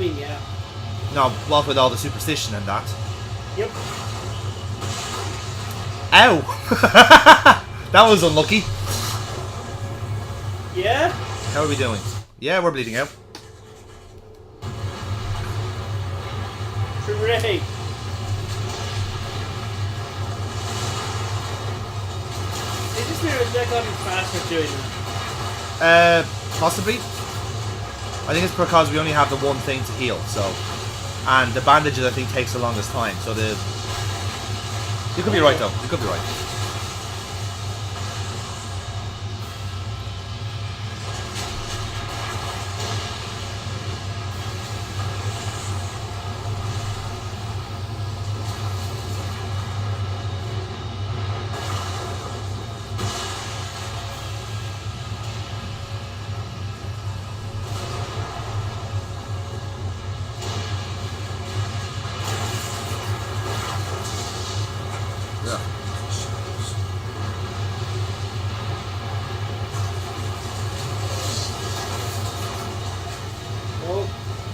mean, yeah. No, what with all the superstition and that. Yep. Ow! That was unlucky. Yeah? How are we doing? Yeah, we're bleeding out. Hooray! Is this mirror that got faster doing that? Possibly. I think it's because we only have the one thing to heal, so. And the bandages, I think, takes the longest time, so the... You could be right, though. You could be right.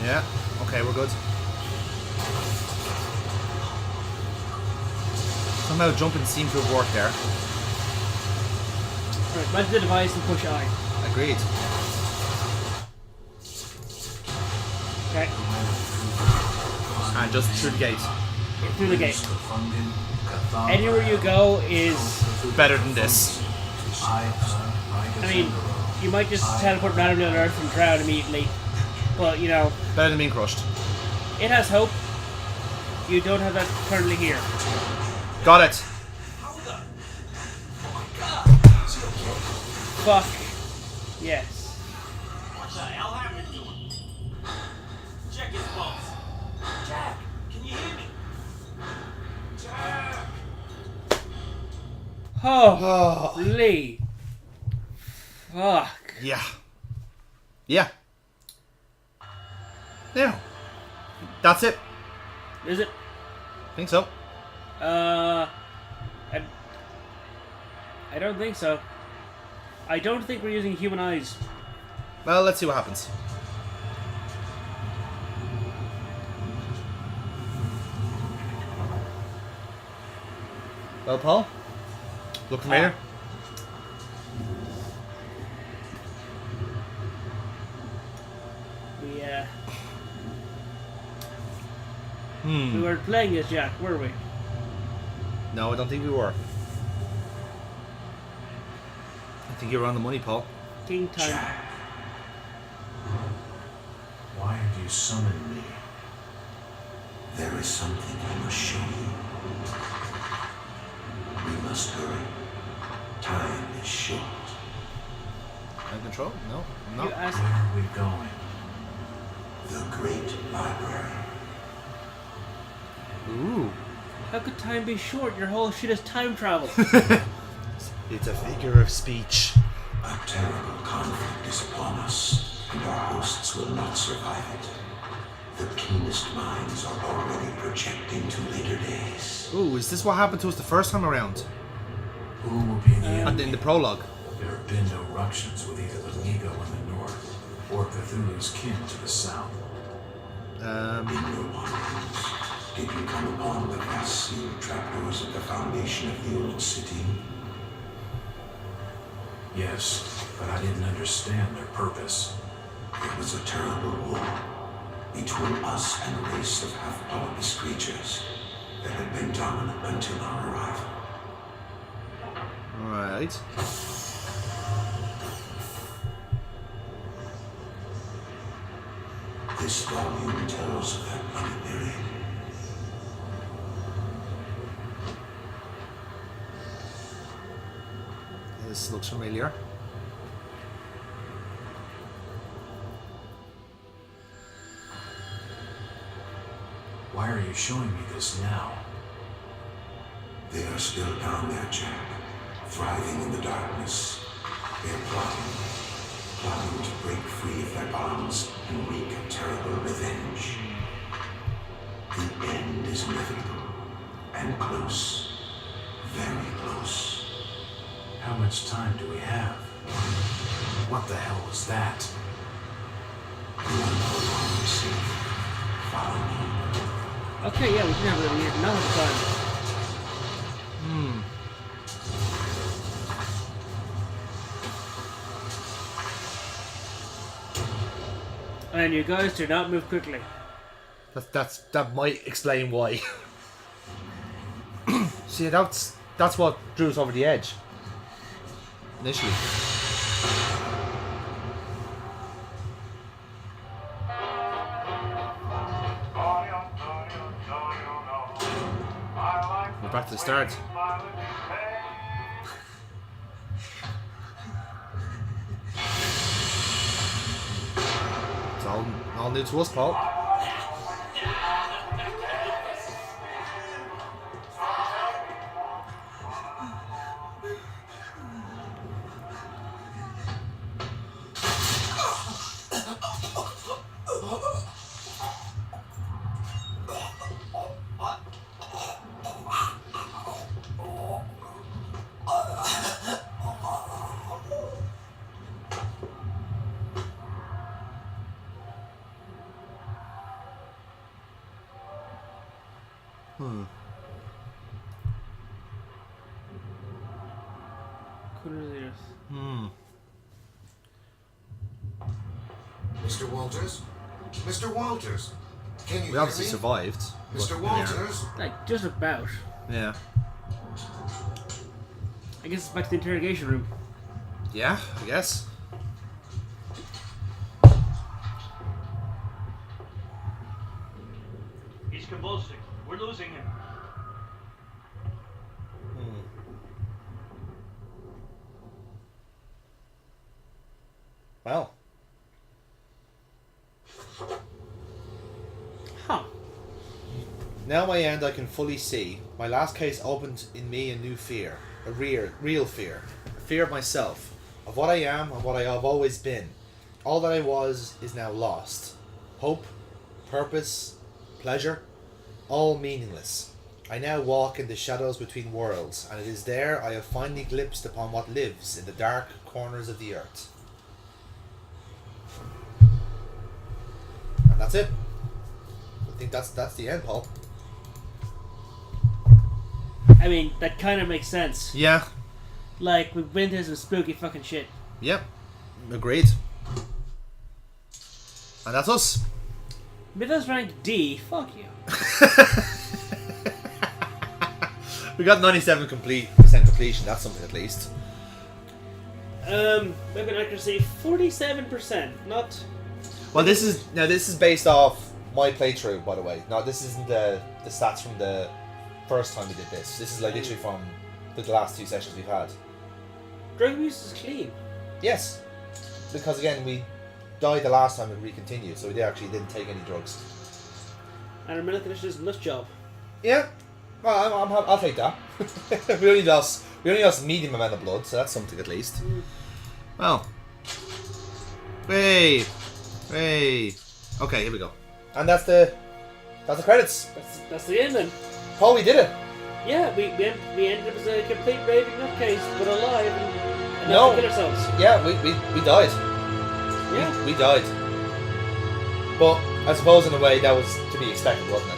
Yeah, okay, we're good. Somehow jumping seemed to have worked there. Right, back to the device and push I. Agreed. Okay. And just through the gate. Yeah, through the gate. Anywhere you go is... Better than this. I mean, you might just teleport randomly on Earth and drown immediately. But, you know... Better than being crushed. It has hope. You don't have that currently here. Got it. Fuck. Yes. What the hell happened to him? Check his pulse. Jack, can you hear me? Jack! Holy. Fuck. Yeah. Yeah. Now. That's it. Is it? Think so. I don't think so. I don't think we're using human eyes. Well, let's see what happens. Well, Paul? Look familiar? We weren't playing as Jack, were we? No, I don't think we were. I think you're on the money, Paul. King time. Jack. Why have you summoned me? There is something I must show you. We must hurry. Time is short. Mind control? No, I'm You not. asked. Where are we going? The great library. Ooh. How could time be short? Your whole shit is time travel. It's a figure of speech. A terrible conflict is upon us, and our hosts will not survive it. The keenest minds are already projecting to later days. Ooh, is this what happened to us the first time around? Who will be the enemy? In the prologue. There have been no ructions with either the Ligo in the north or Cthulhu's kin to the south. In your wanderings, did you come upon the vast sealed trapdoors at the foundation of the old city? Yes, but I didn't understand their purpose. It was a terrible war between us and a race of half-polypus creatures that had been dominant until our arrival. Right. This volume tells of that bloody period. This looks familiar. Why are you showing me this now? They are still down there, Jack, thriving in the darkness. They are plotting to break free of their bonds and wreak a terrible revenge. The end is inevitable and close, very close. How much time do we have? What the hell was that? You are no longer safe. Okay, yeah, we can have it here. Now it's time. And you guys do not move quickly. That might explain why. See, that's what drew us over the edge. Initially. We're back to the start. It's all new to us, Paul. Mr. Walters? Mr. Walters? Can you We hear obviously me? survived. Mr. but- Walters? Like, just about. Yeah. I guess it's back to the interrogation room. Yeah, I guess. He's convulsing. We're losing him. Well. Huh. Now my end I can fully see. My last case opened in me a new fear. A real fear. A fear of myself. Of what I am and what I have always been. All that I was is now lost. Hope, purpose, pleasure, all meaningless. I now walk in the shadows between worlds, and it is there I have finally glimpsed upon what lives in the dark corners of the earth. And that's it. I think that's the end, Paul. I mean, that kind of makes sense. Yeah. Like, we've been through some spooky fucking shit. Yep. Agreed. And that's us. Mythos rank D, fuck you. We got 97% completion. That's something at least. Weapon accuracy 47%, not... Well, this is based off my playthrough, by the way. No, this isn't the stats from the first time we did this. This is like literally from the last 2 sessions we've had. Drug abuse is clean. Yes, because again we died the last time and recontinued, so we actually didn't take any drugs. And our medical condition is nut job. Yeah, well, I'll take that. we only lost medium amount of blood, so that's something at least. Well, hey. Okay, here we go. And that's the credits. That's the end then. Paul, we did it. Yeah, we ended up as a complete raving nutcase, but alive and No. not to kill ourselves. Yeah, we died. Yeah. We died. But I suppose in a way that was to be expected, wasn't it?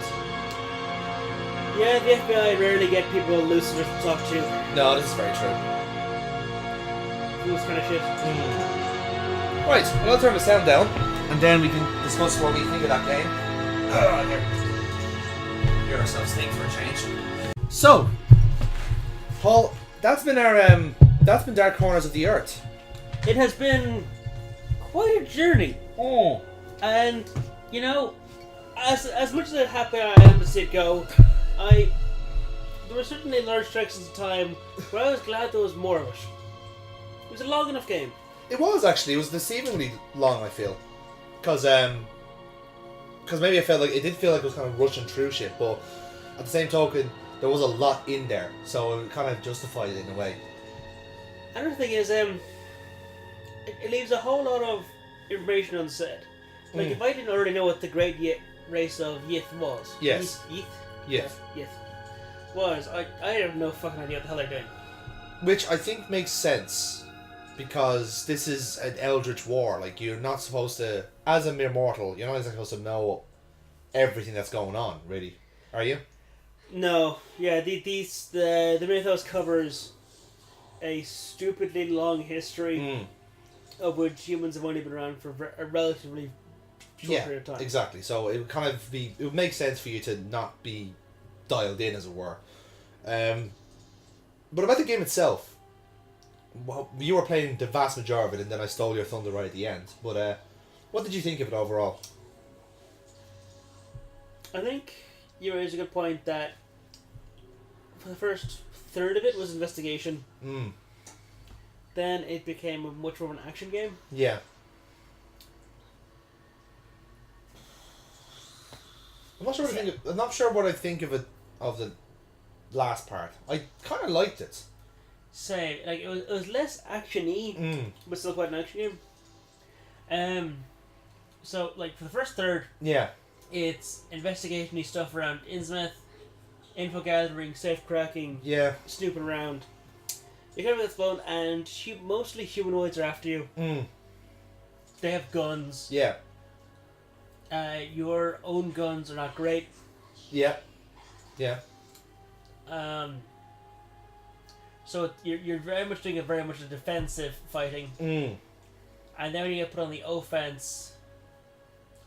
Yeah, the FBI rarely get people loose enough to talk to. No, this is very true. This kind of shit. Right, well, I'll turn the sound down, and then we can discuss what we think of that game. Hear ourselves think for a change. So, Paul, that's been Dark Corners of the Earth. It has been quite a journey. Oh. And, you know, as much as happy I am to see it go, there were certainly large stretches of time where I was glad there was more of it. It was a long enough game. It was actually. It was deceivingly long, I feel. Because maybe I felt like it did feel like it was kind of rushing through shit, but at the same token, there was a lot in there, so it kind of justified it in a way. Another thing is, it leaves a whole lot of information unsaid. Like, if I didn't already know what the great race of Yith was. Yes. Yith was, I have no fucking idea what the hell they're doing. Which I think makes sense, because this is an eldritch war. Like, you're not supposed to, as a mere mortal, you're not supposed to know everything that's going on, really. Are you? No, yeah, the mythos covers a stupidly long history of which humans have only been around for a relatively short period of time. Exactly. So it would kind of be, it would make sense for you to not be dialed in, as it were. But about the game itself, well, you were playing the vast majority of it, and then I stole your thunder right at the end. But what did you think of it overall? I think you raised a good point that for the first third of it was investigation. Then it became much more of an action game. Yeah. I'm not sure what I think of it, of the last part. I kind of liked it. Say, like it was less action-y, but still quite an action game. So like for the first third, Yeah. it's investigation-y stuff around Innsmouth, info gathering, safe cracking, Yeah. snooping around. You come with this phone, and mostly humanoids are after you. They have guns. Yeah. Your own guns are not great. Yeah. Yeah. So you're very much doing very much a defensive fighting. And then when you get put on the offense,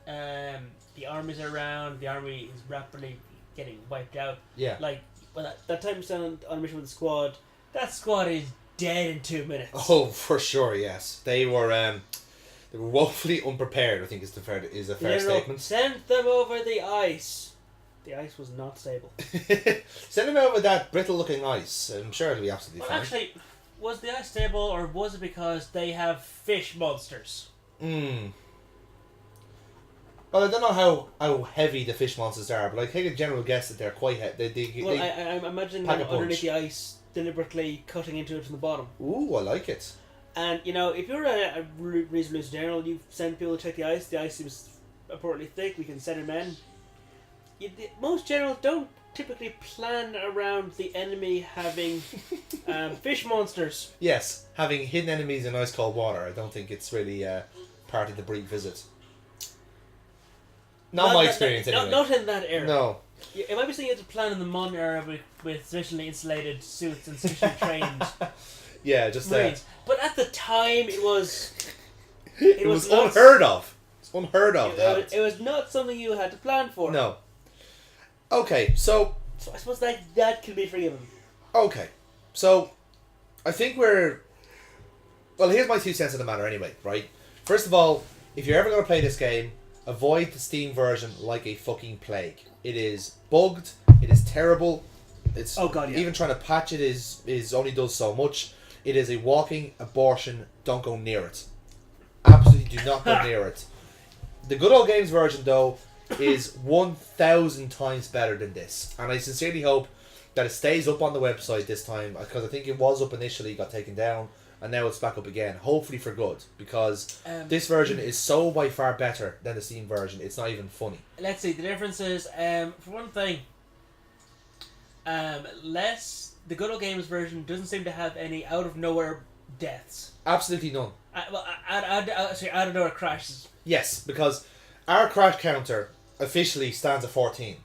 the armies are around. The army is rapidly getting wiped out. Yeah. Like when that time you stand on a mission with the squad, that squad is dead in 2 minutes. Oh, for sure, yes. They were woefully unprepared, I think is a fair statement. Send them over the ice. The ice was not stable. Send them over that brittle-looking ice. I'm sure it'll be absolutely Well, fine. actually, was the ice stable, or was it because they have fish monsters? Well, I don't know how heavy the fish monsters are, but I take a general guess that they're quite heavy. I imagine pack them a punch. underneath the ice, deliberately cutting into it from the bottom. Ooh, I like it. And, if you're a reasonably loose general, you send people to check the ice seems appropriately thick, we can send in men. Most generals don't typically plan around the enemy having fish monsters. Yes, having hidden enemies in ice cold water, I don't think it's really part of the brief visit. Not my experience, anyway. Not in that era. No. It might be something you have to plan in the modern era with sufficiently insulated suits and sufficiently trained Yeah, just Marines. But at the time, it was not unheard of. It's unheard of. It was not something you had to plan for. No. Okay, so I suppose that can be forgiven. Okay, so I think well, here's my 2 cents on the matter anyway, right? First of all, if you're ever going to play this game, avoid the Steam version like a fucking plague. It is bugged, it is terrible, it's Oh god, yeah. even trying to patch it is only does so much. It is a walking abortion, don't go near it. Absolutely do not go near it. The Good Old Games version, though, is 1,000 times better than this, and I sincerely hope that it stays up on the website this time, because I think it was up initially, got taken down, and now it's back up again, hopefully for good, because this version is so by far better than the Steam version, it's not even funny. Let's see, the difference is, for one thing, the Good Old Games version doesn't seem to have any out of nowhere deaths. Absolutely none. Out of nowhere crashes. Yes, because our crash counter officially stands at 14,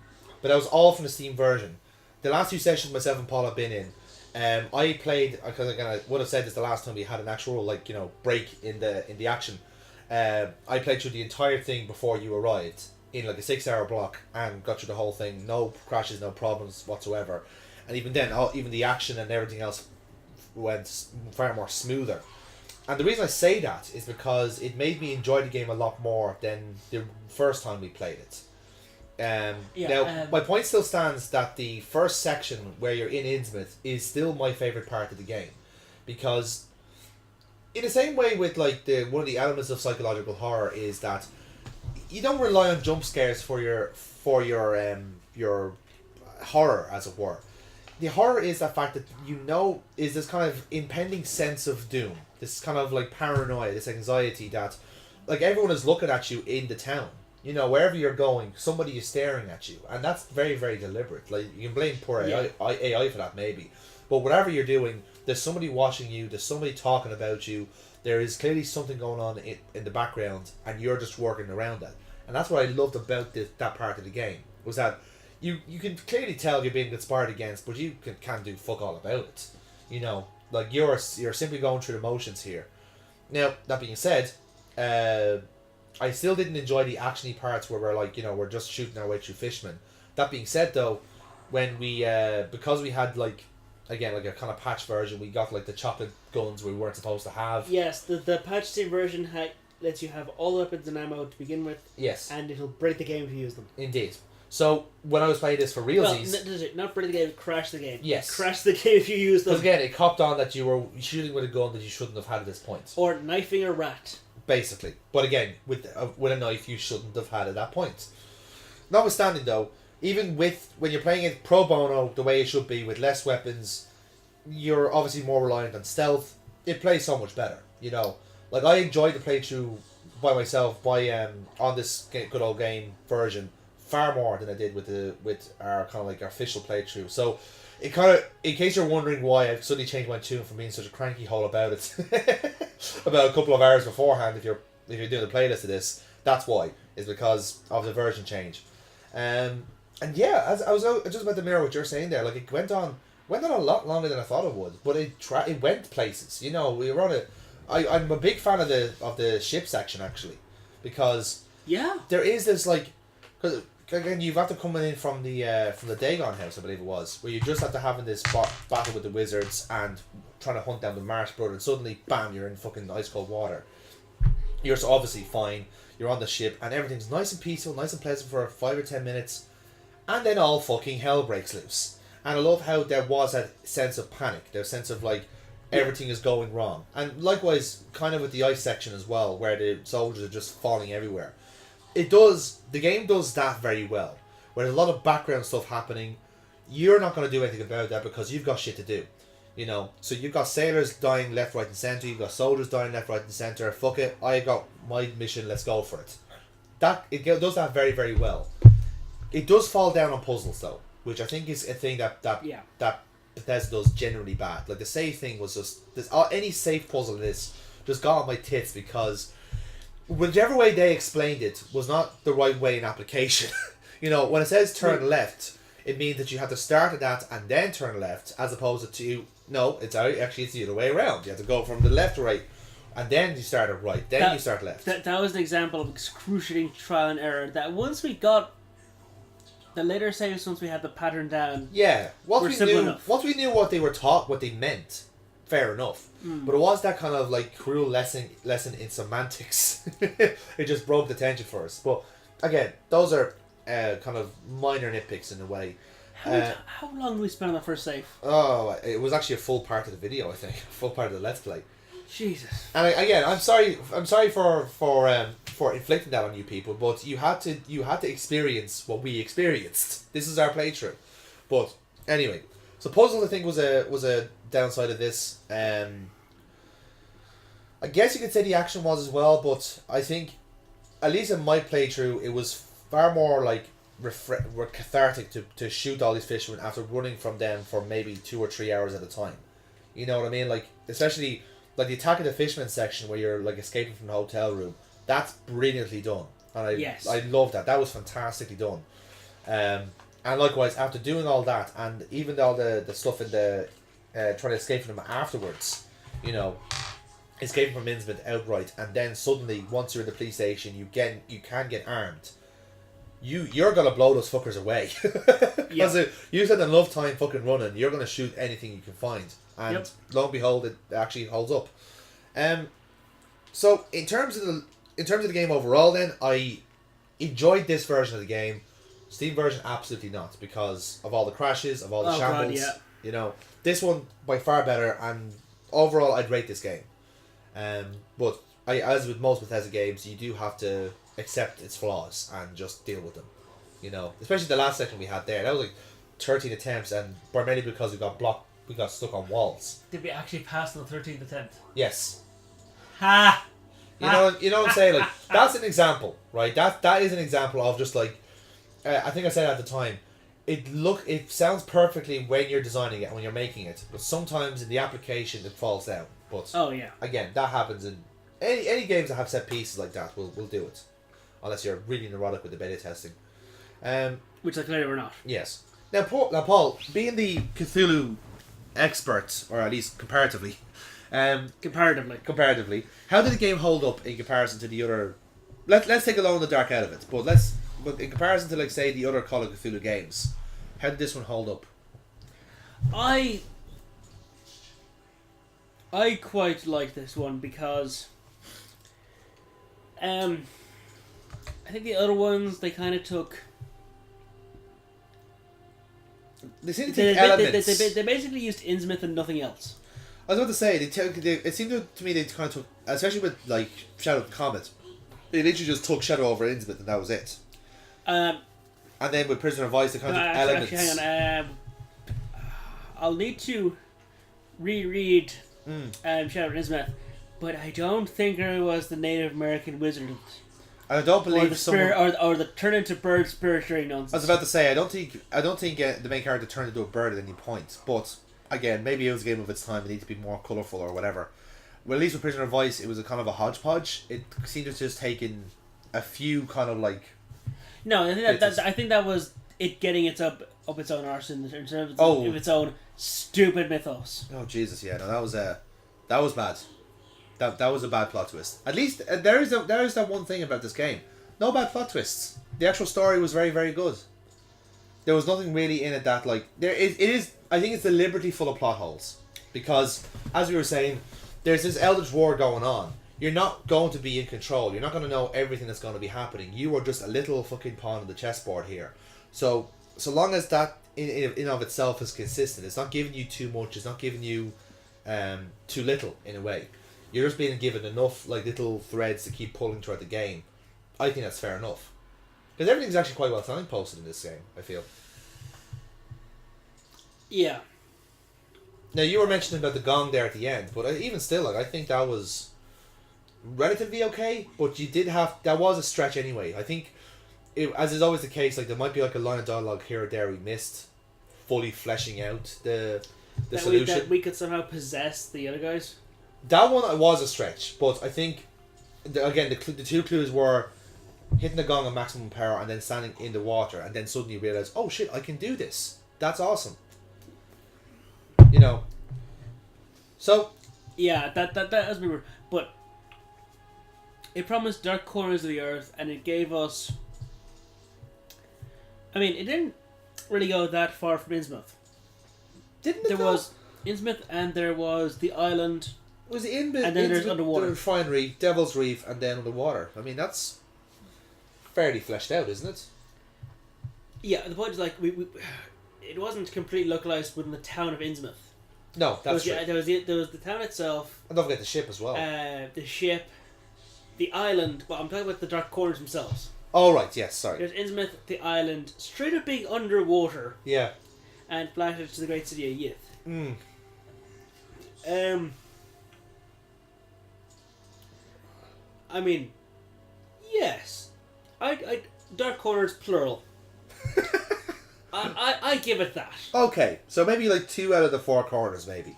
but that was all from the Steam version. The last 2 sessions myself and Paul have been in, I played, because again I would have said this the last time we had an actual break in the action. I played through the entire thing before you arrived in like a 6-hour block and got through the whole thing, no crashes, no problems whatsoever, and even then, even the action and everything else went far more smoother. And the reason I say that is because it made me enjoy the game a lot more than the first time we played it. My point still stands that the first section where you're in Innsmouth is still my favourite part of the game, because in the same way with one of the elements of psychological horror is that you don't rely on jump scares for your horror, as it were. The horror is the fact that is this kind of impending sense of doom, this kind of paranoia, this anxiety that everyone is looking at you in the town. Wherever you're going, somebody is staring at you, and that's very, very deliberate. You can blame poor AI for that, maybe, but whatever you're doing, there's somebody watching you, there's somebody talking about you, there is clearly something going on in the background, and you're just working around that. And that's what I loved about that part of the game, was that you can clearly tell you're being conspired against, but you can't do fuck all about it. You know, like you're simply going through the motions here. Now, that being said, I still didn't enjoy the actiony parts where we're like, we're just shooting our way through Fishman. That being said, though, when we because we had like a kind of patch version, we got like the chocolate guns we weren't supposed to have. Yes, the patch team version lets you have all the weapons and ammo to begin with. Yes, and it'll break the game if you use them. Indeed. So when I was playing this for realsies, well, not break the game, crash the game. Yes, crash the game if you use them. Because again, it copped on that you were shooting with a gun that you shouldn't have had at this point, or knifing a rat. Basically, but again, with a knife you shouldn't have had at that point. Notwithstanding, though, even when you're playing it pro bono the way it should be with less weapons, you're obviously more reliant on stealth. It plays so much better, Like I enjoyed the playthrough by myself on this good old game version far more than I did with our kind of like our official playthrough. So it kind of, in case you're wondering why I've suddenly changed my tune from being such a cranky hole about it about a couple of hours beforehand, if you're doing the playlist of this, that's why. Is because of the version change. And yeah, as I was just about to mirror what you're saying there, like it went on a lot longer than I thought it would, but it went places. We were on I'm a big fan of the ship section actually, because there is this like, because again you've got to come in from the Dagon house, I believe it was, where you just have to have this battle with the wizards and trying to hunt down the Marsh brother, and suddenly bam, you're in fucking ice cold water. You're so obviously fine. You're on the ship and everything's nice and peaceful, nice and pleasant for 5 or 10 minutes, and then all fucking hell breaks loose. And I love how there was that sense of panic, their sense of like everything is going wrong, and likewise kind of with the ice section as well, where the soldiers are just falling everywhere. The game does that very well, where there's a lot of background stuff happening. You're not going to do anything about that because you've got shit to do, so you've got sailors dying left, right and centre, you've got soldiers dying left, right and centre. Fuck it, I got my mission, let's go for it. It does that very, very well. It does fall down on puzzles though, which I think is a thing that Bethesda does generally bad. Like the save thing was just any safe puzzle in this just got on my tits, because whichever way they explained it was not the right way in application. When it says turn left, it means that you have to start at that and then turn left, as opposed to it's the other way around. You have to go from the left to right, and then you start at right, then you start left. That was an example of excruciating trial and error. That once we got the later saves, once we had the pattern down, once we knew what they were taught, what they meant, fair enough. But it was that kind of like cruel lesson in semantics. It just broke the tension for us. But again, those are kind of minor nitpicks in a way. How long did we spend on the first save? Oh, it was actually a full part of the video, I think, a full part of the Let's Play. Jesus. And again, I'm sorry for inflicting that on you people, but you had to experience what we experienced. This is our playthrough. But anyway, so puzzle I think was a downside of this. I guess you could say the action was as well, but I think at least in my playthrough it was far more like cathartic to shoot all these fishermen after running from them for maybe 2 or 3 hours at a time. You know what I mean? Like especially like the attack of the fishermen section where you're like escaping from the hotel room. That's brilliantly done, and I love that. That was fantastically done. And likewise, after doing all that, and even all the stuff in the trying to escape from them afterwards, escaping from Innsmouth outright, and then suddenly once you're in the police station, you can get armed. You're gonna blow those fuckers away because you spend enough time fucking running. You're gonna shoot anything you can find, and lo and behold, it actually holds up. So in terms of the game overall, then I enjoyed this version of the game. Steam version, absolutely not, because of all the crashes, of all the shambles. God, this one by far better, and overall, I'd rate this game. But as with most Bethesda games, you do have to accept its flaws and just deal with them. Especially the last section we had there. That was like 13 attempts, and primarily because we got stuck on walls. Did we actually pass on the 13th attempt? Yes. Ha! You know what I'm saying? Like that's an example, right? That is an example of just like I think I said at the time. It sounds perfectly when you're designing it and when you're making it, but sometimes in the application it falls down. But again, that happens in any games that have set pieces like that. Will do it, unless you're really neurotic with the beta testing. Which I clearly were not. Yes. Now, Paul, being the Cthulhu expert, or at least comparatively, comparatively, how did the game hold up in comparison to the other? Let's take Alone in the Dark out of it, but in comparison to, like, say, the other Call of Cthulhu games, how did this one hold up? I quite like this one because I think the other ones they kind of took. They seem to take elements. They basically used Innsmouth and nothing else. I was about to say it seemed to me they kind of took, especially with like Shadow of the Comet, they literally just took Shadow over Innsmouth and that was it. And then with Prisoner of Ice, they kind of took elements. Actually, hang on. I'll need to reread Shadow of Innsmouth, but I don't think it was the Native American wizards. I don't believe or the turn into bird spirit nonsense. I was about to say I don't think the main character turned into a bird at any point. But again, maybe it was a game of its time. It needed to be more colourful or whatever. Well, at least with Prisoner of Ice, it was a kind of a hodgepodge. It seemed to just taken a few kind of like. No, I think that was it getting its up its own arse in terms of its own stupid mythos. Oh Jesus! Yeah, no, that was bad. That was a bad plot twist. At least there is that one thing about this game. No bad plot twists. The actual story was very, very good. There was nothing really in it that like it is. I think it's deliberately full of plot holes because, as we were saying, there's this Eldritch War going on. You're not going to be in control. You're not going to know everything that's going to be happening. You are just a little fucking pawn on the chessboard here. So long as that in of itself is consistent, it's not giving you too much. It's not giving you too little in a way. You're just being given enough like little threads to keep pulling throughout the game. I think that's fair enough. Because everything's actually quite well signposted in this game, I feel. Yeah. Now, you were mentioning about the gong there at the end, but even still, like, I think that was relatively okay, but you did have... That was a stretch anyway. I think, as is always the case, like, there might be like a line of dialogue here or there we missed, fully fleshing out the solution. That we could somehow possess the other guys? That one was a stretch, but I think, again, the two clues were hitting the gong at maximum power and then standing in the water and then suddenly realise, oh shit, I can do this. That's awesome. You know. So. Yeah, that was weird. But it promised dark corners of the earth and it gave us... I mean, it didn't really go that far from Innsmouth. Didn't it? There was Innsmouth and there was the island... Was it in and then there's underwater. The refinery, Devil's Reef, and then underwater. I mean, that's fairly fleshed out, isn't it? Yeah, the point is, like, it wasn't completely localized within the town of Innsmouth. No, that's true. There was the town itself. And don't forget the ship as well. The ship, the island. Well, I'm talking about the dark corners themselves. Oh right, yes, sorry. There's Innsmouth, the island, straight up being underwater. Yeah. And flattered to the great city of Yith. I mean, yes, I dark corners plural. I give it that. Okay, so maybe like 2 out of the 4 corners, maybe.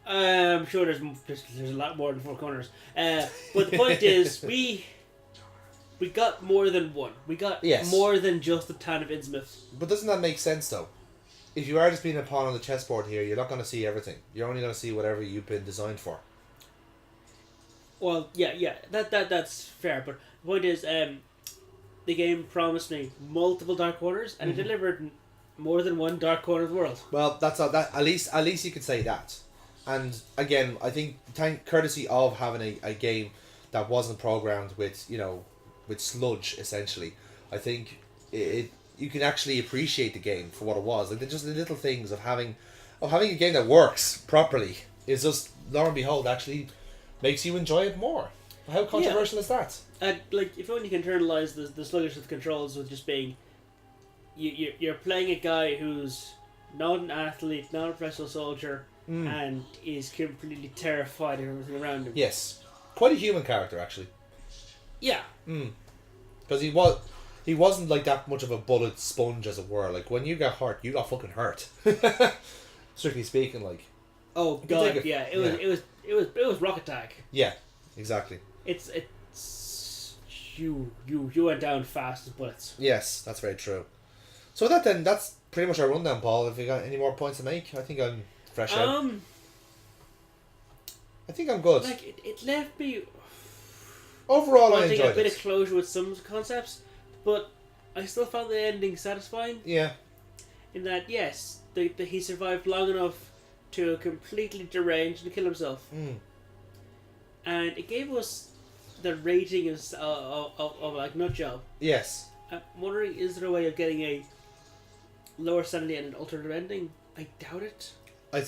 I'm sure there's a lot more than 4 corners. But the point is, we got more than one. We got more than just the town of Innsmouth. But doesn't that make sense though? If you are just being a pawn on the chessboard here, you're not going to see everything. You're only going to see whatever you've been designed for. Well, yeah, that's fair. But the point is, the game promised me multiple dark corners, and it delivered more than one dark corner of the world. Well, that's all, that at least you could say that. And again, I think courtesy of having a game that wasn't programmed with with sludge essentially, I think you can actually appreciate the game for what it was. Like just the little things of having a game that works properly is just, lo and behold, actually makes you enjoy it more. How controversial is that? Like, if only you can internalize the sluggish of the controls with just being... You're playing a guy who's not an athlete, not a professional soldier, and is completely terrified of everything around him. Yes. Quite a human character, actually. Yeah. Because he wasn't like that much of a bullet sponge, as it were. Like, when you got hurt, you got fucking hurt. Strictly speaking, like... Oh, God, yeah. It was Rocket Tag. Yeah, exactly. It's you went down fast as bullets. Yes, that's very true. So that's pretty much our rundown, Paul. Have you got any more points to make? I think I'm fresh out. I think I'm good. Like it left me Overall, I wanting enjoyed a bit it. of closure with some concepts, but I still found the ending satisfying. Yeah. In that, yes, he survived long enough to completely derange and kill himself, and it gave us the rating of like nutjob. Yes. I'm wondering, is there a way of getting a lower sanity and an alternate ending? I doubt it. I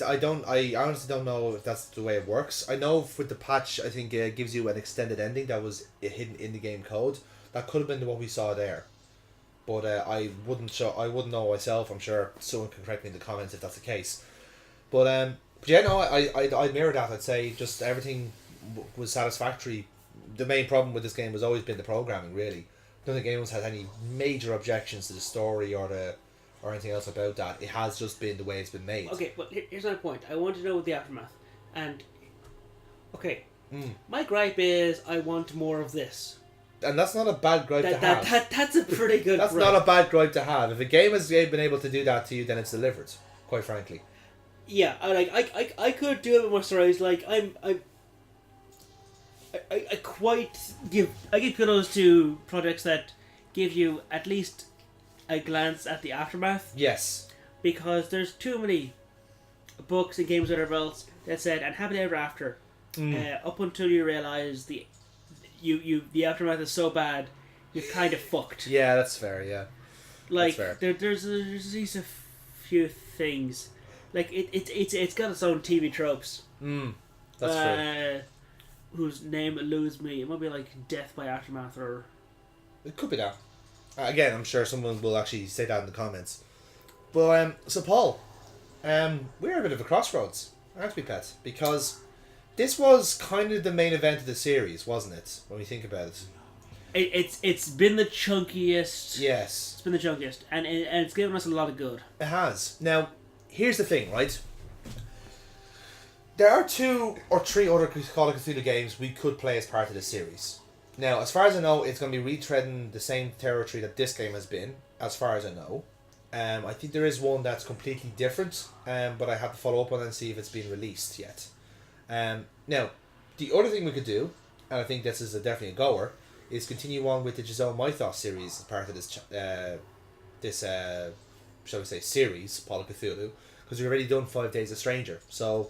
honestly don't know if that's the way it works. I know with the patch, I think it gives you an extended ending that was hidden in the game code. That could have been what we saw there, but I wouldn't know myself. I'm sure someone can correct me in the comments if that's the case. But yeah, no, I mirror that. I'd say just everything was satisfactory. The main problem with this game has always been the programming. Really, I don't think anyone's had any major objections to the story or anything else about that. It has just been the way it's been made. Okay, but here's my point. I want to know the aftermath. And, okay, my gripe is I want more of this. And that's not a bad gripe to have. That's a pretty good That's gripe. not a bad gripe to have. If a game has been able to do that to you, then it's delivered, quite frankly. Yeah, I could do a bit more stories. Like, I give kudos to projects that give you at least a glance at the aftermath. Yes. Because there's too many books and games under belts that said, and happily ever after, up until you realise the aftermath is so bad, you're kind of fucked. Yeah, that's fair. Yeah. Like that's fair. there's at least a few things. Like it's got its own TV tropes. That's true. Whose name eludes me. It might be like Death by Aftermath or. It could be that. Again, I'm sure someone will actually say that in the comments. But so Paul, we're at a bit of a crossroads, aren't we, Pet? Because this was kind of the main event of the series, wasn't it? When we think about it. It's been the chunkiest. Yes. It's been the chunkiest, and it's given us a lot of good. It has. Now, here's the thing, right? There are 2 or 3 other Call of Cthulhu games we could play as part of the series. Now, as far as I know, it's going to be retreading the same territory that this game has been, as far as I know. I think there is one that's completely different, but I have to follow up on it and see if it's been released yet. Now, the other thing we could do, and I think this is definitely a goer, is continue on with the Giselle Mythos series as part of this shall we say, series, Call of Cthulhu, because we've already done 5 Days a Stranger. So,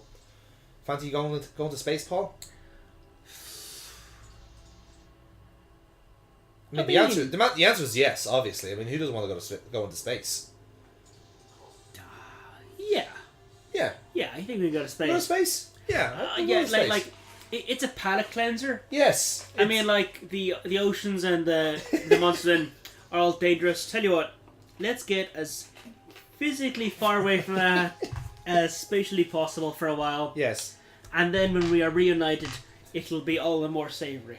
fancy going to space, Paul? The answer is yes, obviously. I mean, who doesn't want to go into space? Yeah. Yeah. Yeah, I think we go to space. Go to space? Yeah. Yeah, like it's a palate cleanser. Yes. I mean, like the oceans and the monsters are all dangerous. Tell you what, let's get as physically far away from that as spatially possible for a while. Yes. And then when we are reunited, it'll be all the more savoury.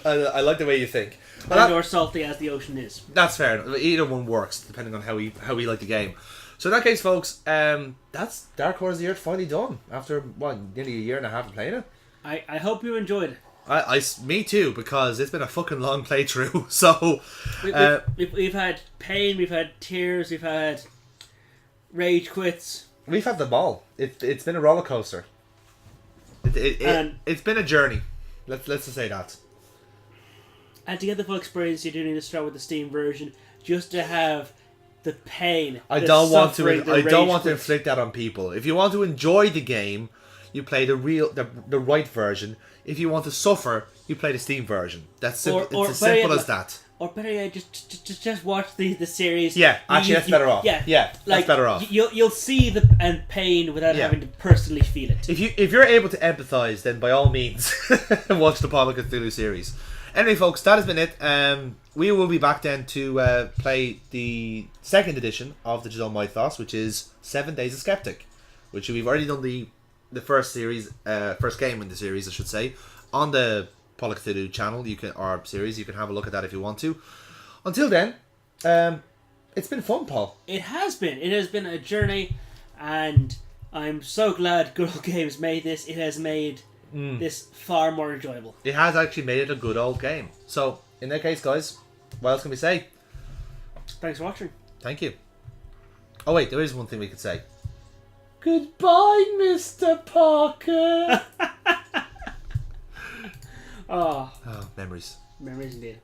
I like the way you think. And more salty as the ocean is. That's fair. Either one works, depending on how we like the game. So in that case, folks, that's Dark Horse of the Earth finally done after nearly a year and a half of playing it. I hope you enjoyed it. Me too, because it's been a fucking long playthrough. So we've had pain, we've had tears, we've had rage quits. We've had them all. It's been a roller coaster. It's been a journey. Let's just say that. And to get the full experience, you do need to start with the Steam version, just to have the pain. I don't want to inflict that on people. If you want to enjoy the game, you play the right version. If you want to suffer, you play the Steam version. That's simple. It's as simple as that. Or better yet, just watch the series. Yeah, actually, that's better off. Yeah, that's better off. You'll see the pain without having to personally feel it. If you're able to empathise, then by all means, watch the Call of Cthulhu series. Anyway, folks, that has been it. We will be back then to play the 2nd edition of the Giselle Mythos, which is 7 Days of Skeptic, which we've already done the first game in the series, I should say, on the Call of Cthulhu channel. You can have a look at that if you want to. Until then, it's been fun, Paul. It has been. It has been a journey, and I'm so glad Good Old Games made this. It has made this far more enjoyable. It has actually made it a good old game. So, in that case, guys, what else can we say? Thanks for watching. Thank you. Oh wait, there is one thing we could say. Goodbye, Mr. Parker. Oh, Oh, memories. memories indeed.